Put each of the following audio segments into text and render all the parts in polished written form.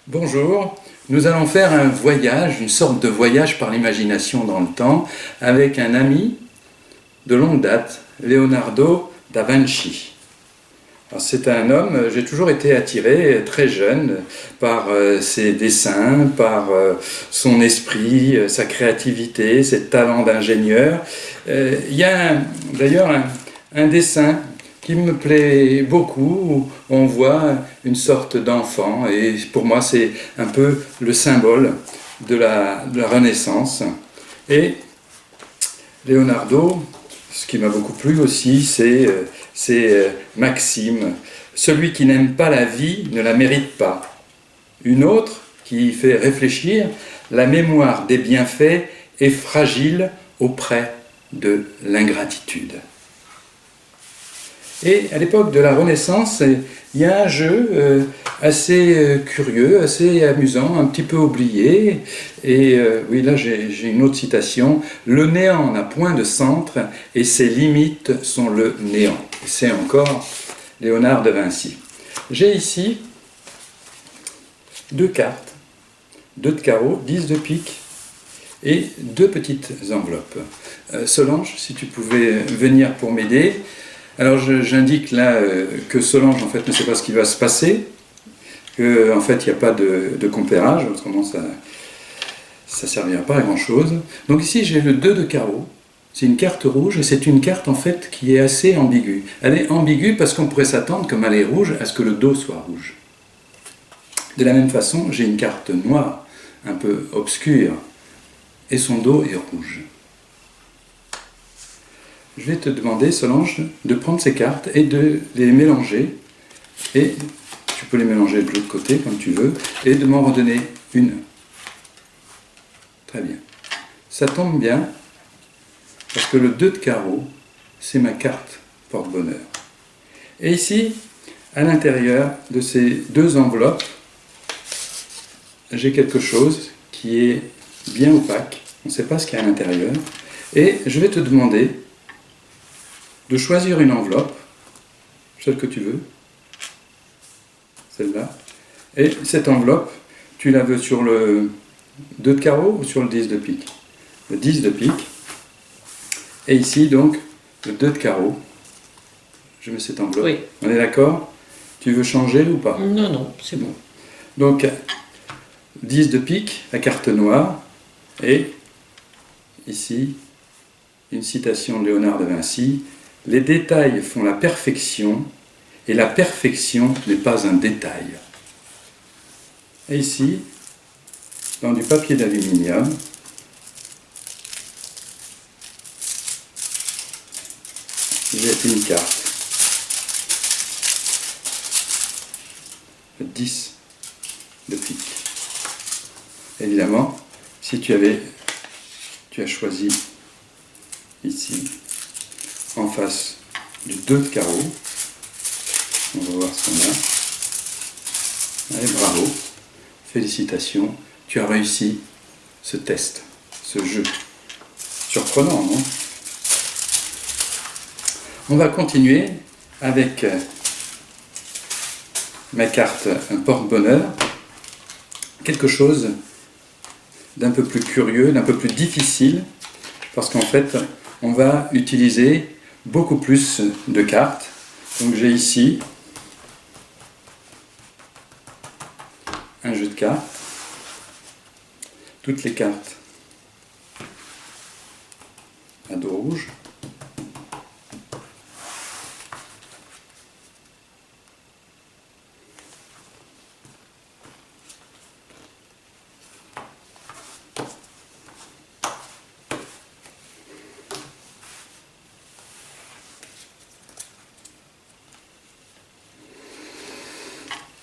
Bonjour, nous allons faire un voyage, une sorte de voyage par l'imagination dans le temps, avec un ami de longue date, Leonardo da Vinci. C'est un homme, j'ai toujours été attiré très jeune par ses dessins, par son esprit, sa créativité, ses talents d'ingénieur. Il y a d'ailleurs un dessin qui me plaît beaucoup, où on voit une sorte d'enfant, et pour moi c'est un peu le symbole de la Renaissance. Et Leonardo, ce qui m'a beaucoup plu aussi, c'est Maxime. Celui qui n'aime pas la vie ne la mérite pas. Une autre qui fait réfléchir, la mémoire des bienfaits est fragile auprès de l'ingratitude. Et à l'époque de la Renaissance, il y a un jeu assez curieux, assez amusant, un petit peu oublié. Et oui, là j'ai une autre citation. « Le néant n'a point de centre et ses limites sont le néant ». C'est encore Léonard de Vinci. J'ai ici deux cartes, 2 de carreau, 10 de pique et 2 petites enveloppes. Solange, si tu pouvais venir pour m'aider. Alors j'indique là que Solange en fait ne sait pas ce qui va se passer, qu'en fait il n'y a pas de compérage, autrement ça ne servira pas à grand chose. Donc ici j'ai le 2 de carreau, c'est une carte rouge et c'est une carte en fait qui est assez ambiguë. Elle est ambiguë parce qu'on pourrait s'attendre, comme elle est rouge, à ce que le dos soit rouge. De la même façon, j'ai une carte noire, un peu obscure, et son dos est rouge. Je vais te demander, Solange, de prendre ces cartes et de les mélanger. Et tu peux les mélanger de l'autre côté, comme tu veux, et de m'en redonner une. Très bien. Ça tombe bien, parce que le 2 de carreau, c'est ma carte porte-bonheur. Et ici, à l'intérieur de ces 2 enveloppes, j'ai quelque chose qui est bien opaque. On ne sait pas ce qu'il y a à l'intérieur. Et je vais te demander de choisir une enveloppe, celle que tu veux, celle-là, et cette enveloppe, tu la veux sur le 2 de carreau ou sur le 10 de pique? Le 10 de pique, et ici donc le 2 de carreau, je mets cette enveloppe. Oui. On est d'accord? Tu veux changer ou pas? Non, non, c'est bon. Donc 10 de pique, la carte noire, et ici, une citation de Léonard de Vinci: « Les détails font la perfection, et la perfection n'est pas un détail. » Et ici, dans du papier d'aluminium, j'ai une carte. Le 10 de pique. Évidemment, si tu as choisi ici, en face du 2 de carreau, on va voir ce qu'on a. Allez, bravo, félicitations, tu as réussi ce test, ce jeu. Surprenant, non? On va continuer avec ma carte porte-bonheur, quelque chose d'un peu plus curieux, d'un peu plus difficile, parce qu'en fait, on va utiliser beaucoup plus de cartes. Donc j'ai ici un jeu de cartes, toutes les cartes à dos rouge.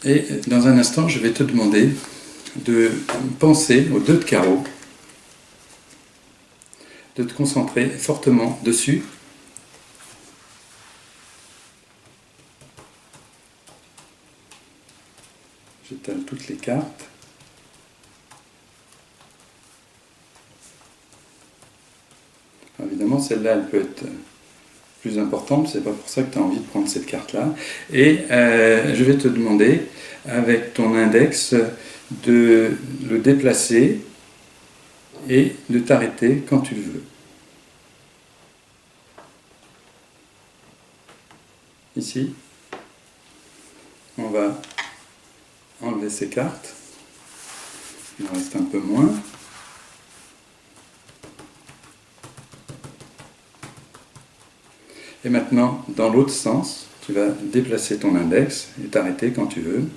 Et dans un instant, je vais te demander de penser au 2 de carreau, de te concentrer fortement dessus. J'étale toutes les cartes. Alors évidemment, celle-là, elle peut être plus importante, c'est pas pour ça que tu as envie de prendre cette carte-là. Et je vais te demander, avec ton index, de le déplacer et de t'arrêter quand tu le veux. Ici, on va enlever ces cartes. Il en reste un peu moins. Et maintenant, dans l'autre sens, tu vas déplacer ton index et t'arrêter quand tu veux.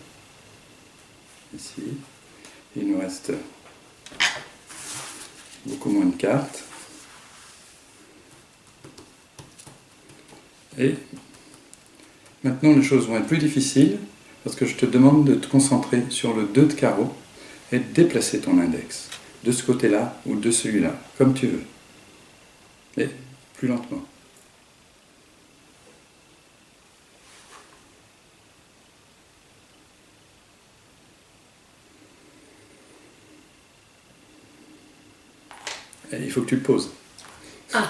Ici, il nous reste beaucoup moins de cartes. Et maintenant, les choses vont être plus difficiles parce que je te demande de te concentrer sur le 2 de carreau et de déplacer ton index de ce côté-là ou de celui-là, comme tu veux. Et plus lentement. Et il faut que tu le poses. Ah.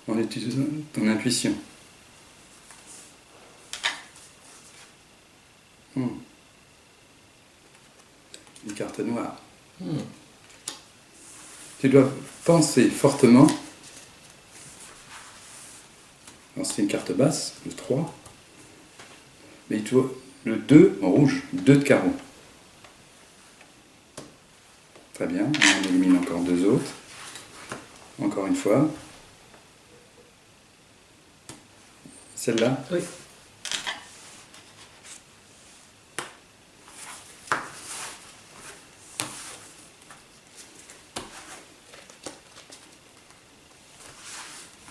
En utilisant ton intuition. Une carte noire. Tu dois penser fortement. Alors c'est une carte basse, le 3. Mais tu vois, le 2 en rouge, 2 de carreau. Très bien, on en élimine encore 2 autres. Encore une fois. Celle-là? Oui.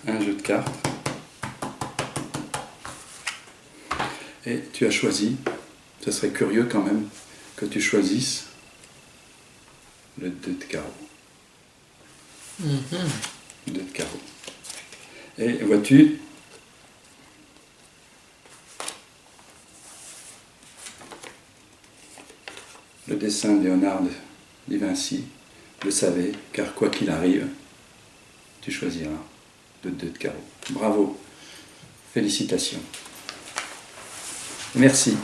Un jeu de cartes. Et tu as choisi, ce serait curieux quand même, que tu choisisses le 2 de carreau. 2 de carreau. Et vois-tu, le dessin de Léonard de Vinci le savait, car quoi qu'il arrive, tu choisiras le 2 de carreau. Bravo, félicitations. Merci.